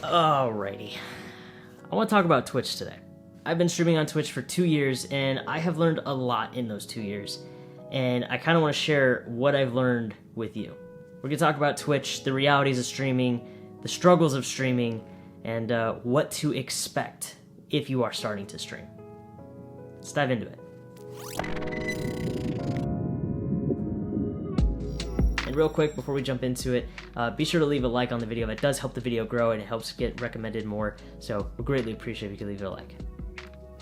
Alrighty, I want to talk about Twitch today. I've been streaming on Twitch for 2 years, and I have learned a lot in those 2 years, and I kind of want to share what I've learned with you. We're going to talk about Twitch, the realities of streaming, the struggles of streaming, and what to expect if you are starting to stream. Let's dive into it. And real quick, before we jump into it, be sure to leave a like on the video. That does help the video grow and it helps get recommended more, so we'd greatly appreciate if you could leave it a like.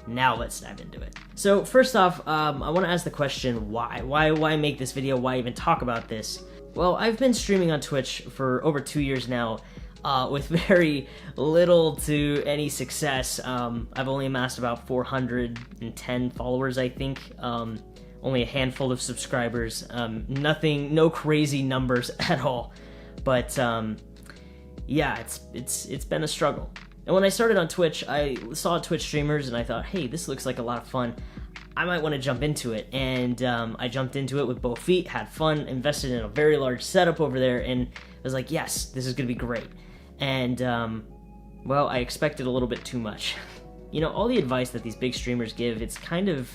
Now let's dive into it. So first off, I want to ask the question, why? Why make this video? Why even talk about this? Well, I've been streaming on Twitch for over 2 years now, with very little to any success. I've only amassed about 410 followers, I think. Only a handful of subscribers. No crazy numbers at all. But yeah, it's been a struggle. And when I started on Twitch, I saw Twitch streamers and I thought, hey, this looks like a lot of fun. I might want to jump into it. And I jumped into it with both feet, had fun, invested in a very large setup over there, and I was like, yes, this is going to be great. And, well, I expected a little bit too much. You know, all the advice that these big streamers give, it's kind of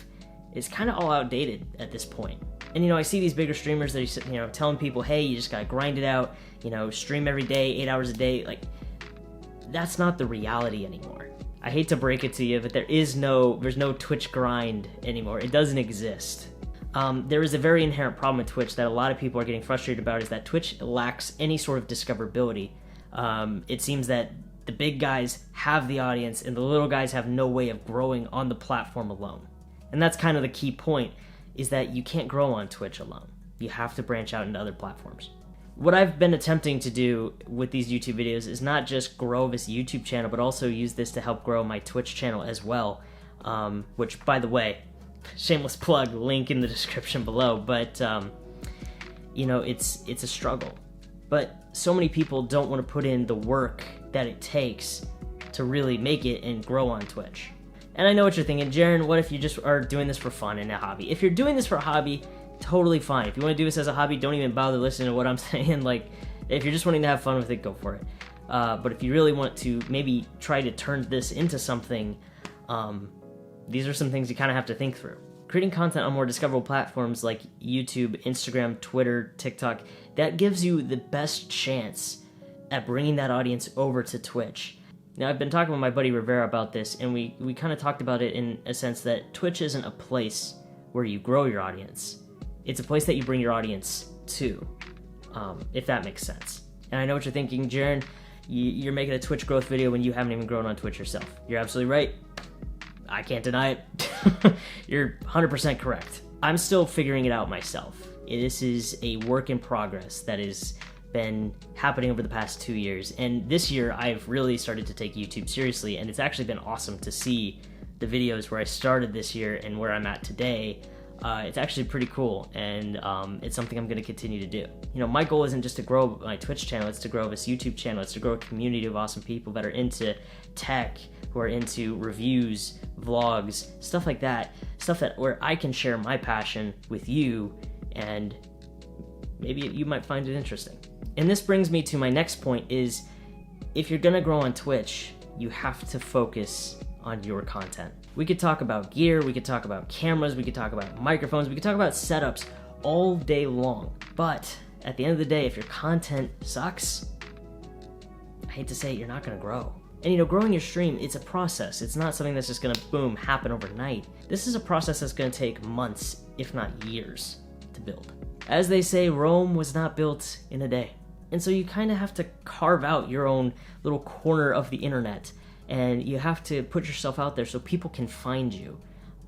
all outdated at this point. And, you know, I see these bigger streamers that are, you know, telling people, hey, you just gotta grind it out, you know, stream every day, 8 hours a day. Like, that's not the reality anymore. I hate to break it to you, but there's no Twitch grind anymore. It doesn't exist. There is a very inherent problem with Twitch that a lot of people are getting frustrated about, is that Twitch lacks any sort of discoverability. It seems that the big guys have the audience and the little guys have no way of growing on the platform alone. And that's kind of the key point, is that you can't grow on Twitch alone. You have to branch out into other platforms. What I've been attempting to do with these YouTube videos is not just grow this YouTube channel, but also use this to help grow my Twitch channel as well. Which, by the way, shameless plug, link in the description below. But, you know, it's a struggle. But so many people don't want to put in the work that it takes to really make it and grow on Twitch. And I know what you're thinking, Jaren, what if you just are doing this for fun and a hobby? If you're doing this for a hobby, totally fine. If you want to do this as a hobby, don't even bother listening to what I'm saying. Like, if you're just wanting to have fun with it, go for it. But if you really want to maybe try to turn this into something, these are some things you kind of have to think through. Creating content on more discoverable platforms like YouTube, Instagram, Twitter, TikTok, that gives you the best chance at bringing that audience over to Twitch. Now, I've been talking with my buddy Rivera about this, and we kind of talked about it in a sense that Twitch isn't a place where you grow your audience. It's a place that you bring your audience to, if that makes sense. And I know what you're thinking, Jaren, you're making a Twitch growth video when you haven't even grown on Twitch yourself. You're absolutely right. I can't deny it. You're 100% correct. I'm still figuring it out myself. This is a work in progress that has been happening over the past 2 years. And this year, I've really started to take YouTube seriously, and it's actually been awesome to see the videos where I started this year and where I'm at today. It's actually pretty cool, and it's something I'm going to continue to do. You know, my goal isn't just to grow my Twitch channel, it's to grow this YouTube channel, it's to grow a community of awesome people that are into tech, who are into reviews, vlogs, stuff like that. Stuff that where I can share my passion with you, and maybe you might find it interesting. And this brings me to my next point, is if you're going to grow on Twitch, you have to focus on your content. We could talk about gear, we could talk about cameras, we could talk about microphones, we could talk about setups all day long. But at the end of the day, if your content sucks, I hate to say it, you're not gonna grow. And you know, growing your stream, it's a process. It's not something that's just gonna, boom, happen overnight. This is a process that's gonna take months, if not years, to build. As they say, Rome was not built in a day. And so you kind of have to carve out your own little corner of the internet, and you have to put yourself out there so people can find you.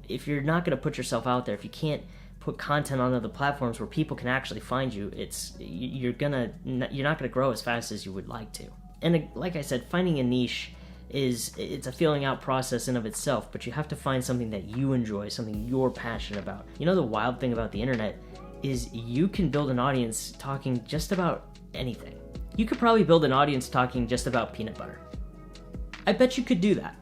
If you're not going to put yourself out there, if you can't put content on other platforms where people can actually find you, you're not gonna grow as fast as you would like to. And like I said, finding a niche it's a feeling out process in of itself, but you have to find something that you enjoy, something you're passionate about. You know, the wild thing about the internet is you can build an audience talking just about anything. You could probably build an audience talking just about peanut butter. I bet you could do that.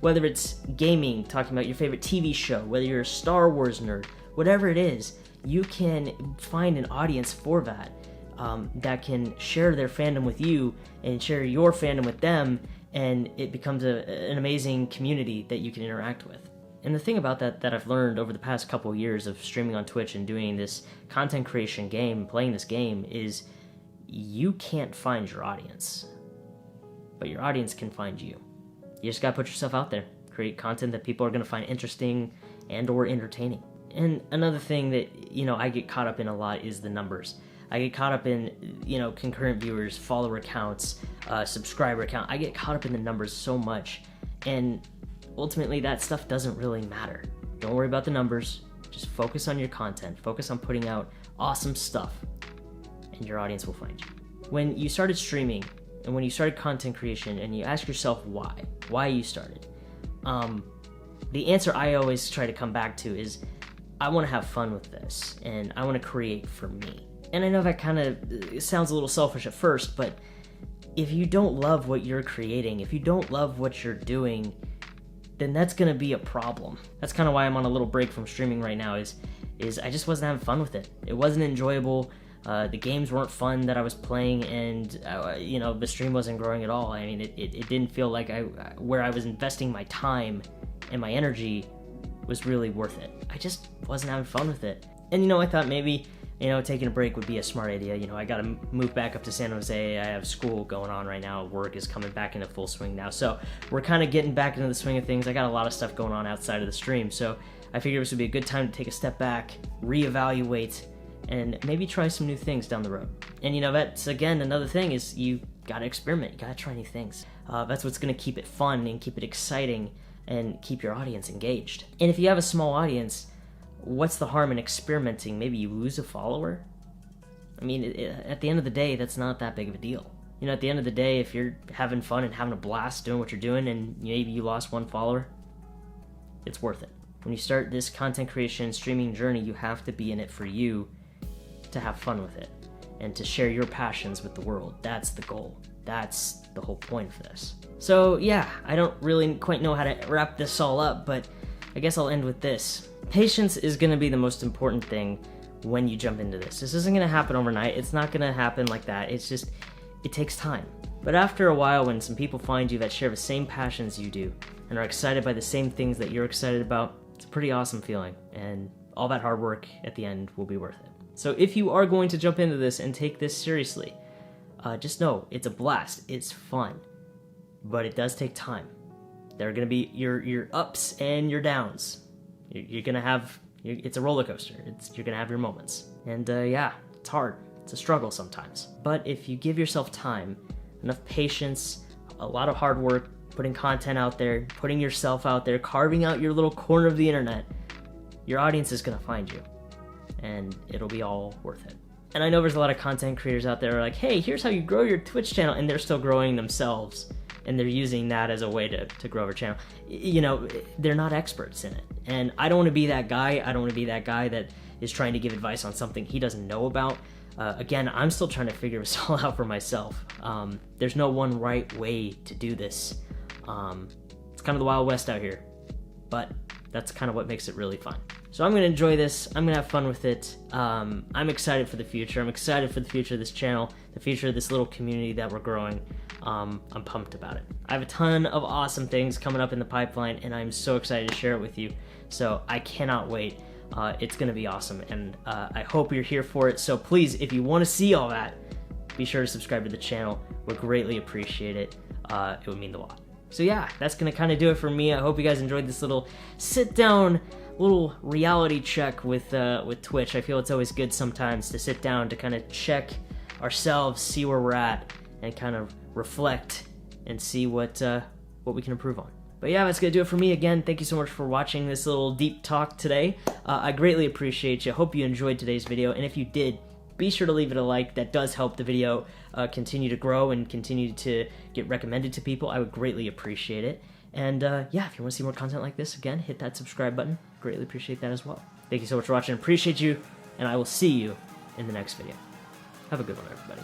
Whether it's gaming, talking about your favorite TV show, whether you're a Star Wars nerd, whatever it is, you can find an audience for that. that can share their fandom with you and share your fandom with them, and it becomes an amazing community that you can interact with. And the thing about that I've learned over the past couple of years of streaming on Twitch and doing this content creation game, playing this game, is you can't find your audience, but your audience can find you. You just gotta put yourself out there, create content that people are gonna find interesting and or entertaining. And another thing that, I get caught up in a lot is the numbers. I get caught up in, concurrent viewers, follower counts, subscriber count. I get caught up in the numbers so much, and ultimately that stuff doesn't really matter. Don't worry about the numbers. Just focus on your content. Focus on putting out awesome stuff, and your audience will find you. When you started streaming and when you started content creation and you ask yourself why you started, the answer I always try to come back to is, I want to have fun with this and I want to create for me. And I know that kind of sounds a little selfish at first, but if you don't love what you're creating, if you don't love what you're doing, then that's going to be a problem. That's kind of why I'm on a little break from streaming right now, is I just wasn't having fun with it. It wasn't enjoyable. The games weren't fun that I was playing, and the stream wasn't growing at all. I mean, it didn't feel like where I was investing my time and my energy was really worth it. I just wasn't having fun with it. And I thought maybe taking a break would be a smart idea. I gotta move back up to San Jose. I have school going on right now. Work is coming back into full swing now. So we're kind of getting back into the swing of things. I got a lot of stuff going on outside of the stream. So I figured this would be a good time to take a step back, reevaluate, and maybe try some new things down the road. And that's, again, another thing is you gotta experiment. You gotta try new things. That's what's gonna keep it fun and keep it exciting and keep your audience engaged. And if you have a small audience, what's the harm in experimenting? Maybe you lose a follower. I mean, at the end of the day, that's not that big of a deal. At the end of the day, if you're having fun and having a blast doing what you're doing and maybe you lost one follower, it's worth it. When you start this content creation streaming journey, you have to be in it for you, to have fun with it and to share your passions with the world. That's the goal. That's the whole point of this. So yeah, I don't really quite know how to wrap this all up, but I guess I'll end with this. Patience is going to be the most important thing when you jump into this. This isn't going to happen overnight. It's not going to happen like that. It takes time. But after a while, when some people find you that share the same passions you do and are excited by the same things that you're excited about, it's a pretty awesome feeling, and all that hard work at the end will be worth it. So if you are going to jump into this and take this seriously, just know it's a blast. It's fun, but it does take time. There are going to be your ups and your downs. You're going to have, it's a roller coaster. You're going to have your moments. And it's hard. It's a struggle sometimes. But if you give yourself time, enough patience, a lot of hard work, putting content out there, putting yourself out there, carving out your little corner of the internet, your audience is going to find you. And it'll be all worth it. And I know there's a lot of content creators out there who are like, hey, here's how you grow your Twitch channel, and they're still growing themselves, and they're using that as a way to grow their channel. They're not experts in it. And I don't want to be that guy. I don't want to be that guy that is trying to give advice on something he doesn't know about. Again, I'm still trying to figure this all out for myself. There's no one right way to do this. It's kind of the Wild West out here, but that's kind of what makes it really fun. So I'm going to enjoy this. I'm going to have fun with it. I'm excited for the future. I'm excited for the future of this channel, the future of this little community that we're growing. I'm pumped about it. I have a ton of awesome things coming up in the pipeline, and I'm so excited to share it with you. So I cannot wait. It's going to be awesome, and I hope you're here for it. So please, if you want to see all that, be sure to subscribe to the channel. We'd greatly appreciate it. It would mean a lot. So yeah, that's going to kind of do it for me. I hope you guys enjoyed this little sit-down, little reality check with Twitch. I feel it's always good sometimes to sit down to kind of check ourselves, see where we're at, and kind of reflect and see what we can improve on. But yeah, that's gonna do it for me. Again, thank you so much for watching this little deep talk today. I greatly appreciate you. Hope you enjoyed today's video, and if you did, be sure to leave it a like. That does help the video continue to grow and continue to get recommended to people. I would greatly appreciate it. And yeah, if you want to see more content like this, again, hit that subscribe button. Greatly appreciate that as well. Thank you so much for watching. Appreciate you, and I will see you in the next video. Have a good one, everybody.